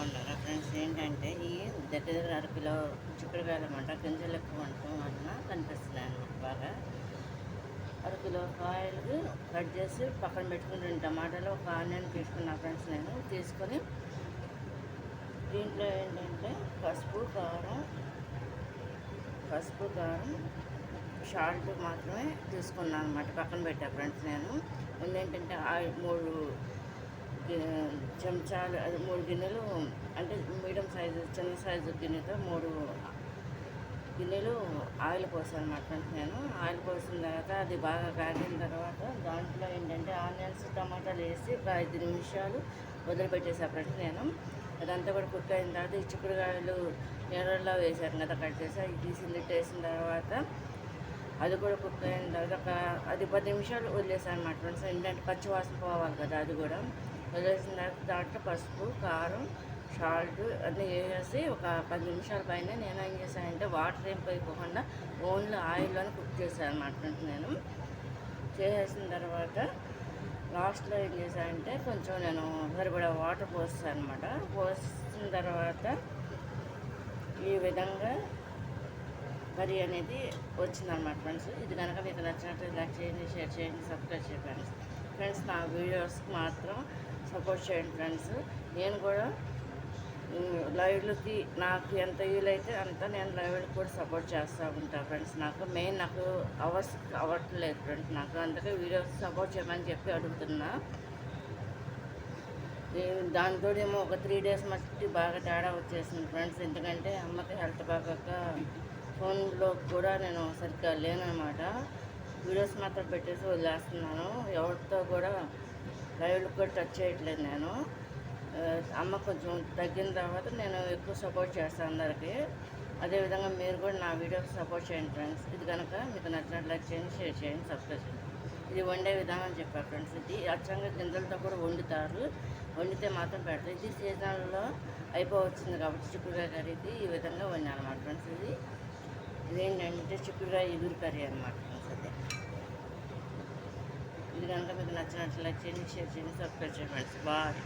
బాగున్నారా ఫ్రెండ్స్? ఏంటంటే ఈ దగ్గర దగ్గర అరకిలో చిక్కుడుకాయలు అన్నమాట, గింజలు ఎక్కువ ఉండటం వలన కనిపిస్తున్నాయి అన్నమాట. బాగా అరకిలో కాయలు కట్ చేసి పక్కన పెట్టుకుని 2 టమాటాలు, ఒక ఆనియన్ తీసుకున్నా ఫ్రెండ్స్. నేను తీసుకొని దీంట్లో ఏంటంటే పసుపు కారం సాల్ట్ మాత్రమే తీసుకున్నాను అన్నమాట. పక్కన పెట్టా ఫ్రెండ్స్. నేను ఏంటంటే 3 చెంచాలు, అది 3 గిన్నెలు, అంటే మీడియం సైజు చిన్న సైజు గిన్నెతో 3 గిన్నెలు ఆయిల్ పోసాను అన్నమాట ఫ్రెండ్స్. నేను ఆయిల్ పోసిన తర్వాత అది బాగా కాగిన తర్వాత దాంట్లో ఏంటంటే ఆనియన్స్, టమాటాలు వేసి ఒక 5 నిమిషాలు వదిలిపెట్టేసా ఫ్రెండ్స్. నేను అదంతా కూడా కుక్ అయిన తర్వాత ఈ చిక్కుడుకాయలు నీళ్ళల్లో వేసాను కదా, కట్ చేసి అవి తీసి వేసిన తర్వాత అది కూడా కుక్ అయిన తర్వాత అది 10 నిమిషాలు వదిలేసాను అన్నమాట ఫ్రెండ్స్. ఏంటంటే పచ్చి వాసన పోవాలి కదా, అది కూడా వదిలేసిన తర్వాత దాంట్లో పసుపు, కారం, సాల్ట్ అన్నీ వేసేసి ఒక 10 నిమిషాల పైన నేను ఏం చేశానంటే వాటర్ ఏం పోయిపోకుండా ఓన్లీ ఆయిల్లోనే కుక్ చేశాను అన్నమాట ఫ్రెండ్స్. నేను చేసేసిన తర్వాత లాస్ట్లో ఏం చేశానంటే కొంచెం నేను సరిపడా వాటర్ పోస్తాను అనమాట. పోసిన తర్వాత ఈ విధంగా కర్రీ అనేది వచ్చిందన్నమాట ఫ్రెండ్స్. ఇది కనుక మీకు నచ్చినట్టు లైక్ చేయండి, షేర్ చేయండి, సబ్స్క్రైబ్ చేయండి ఫ్రెండ్స్. నా వీడియోస్కి మాత్రం సపోర్ట్ చేయండి ఫ్రెండ్స్. నేను కూడా లైవ్లకి నాకు ఎంత వీలైతే అంత నేను లైవ్లకి కూడా సపోర్ట్ చేస్తూ ఉంటాను ఫ్రెండ్స్. నాకు అవర్స్ అవ్వట్లేదు ఫ్రెండ్స్. నాకు అందుకే వీడియోస్ సపోర్ట్ చేయమని చెప్పి అడుగుతున్నా. దాంతో ఏమో ఒక 3 days మట్టి బాగా తేడా వచ్చేసింది ఫ్రెండ్స్. ఎందుకంటే అమ్మకి హెల్త్ బాగాక ఫోన్లో కూడా నేను సరిగ్గా లేనమాట. వీడియోస్ మాత్రం పెట్టేసి వదిలేస్తున్నాను. ఎవరితో కూడా లైవ్లో కూడా టచ్ చేయట్లేదు నేను. అమ్మ కొంచెం తగ్గిన తర్వాత నేను ఎక్కువ సపోర్ట్ చేస్తాను అందరికీ. అదేవిధంగా మీరు కూడా నా వీడియోకి సపోర్ట్ చేయండి ఫ్రెండ్స్. ఇది కనుక మీకు నచ్చినట్లు లైక్ చేయండి, షేర్ చేయండి, సబ్స్క్రైబ్ చేయండి. ఇది వండే విధానం చెప్పారు ఫ్రెండ్స్. ఇది అచ్చంగా గింజలతో కూడా వండుతారు, వండితే మాత్రం పెడతారు. ఇది సీజన్లో అయిపోవచ్చింది కాబట్టి చిక్కుడుకాయ కర్రీది ఈ విధంగా వండాను అన్నమాట ఫ్రెండ్స్. ఇదేంటంటే చిక్కుడుకాయ ఎగురు కర్రీ అనమాట ఫ్రెండ్స్. అదే ఇది కనుక మీకు నచ్చినట్లు లైక్ చేయండి, షేర్ చేయండి, సబ్స్క్రైబ్ చేయండి ఫ్రెండ్స్. బాయ్.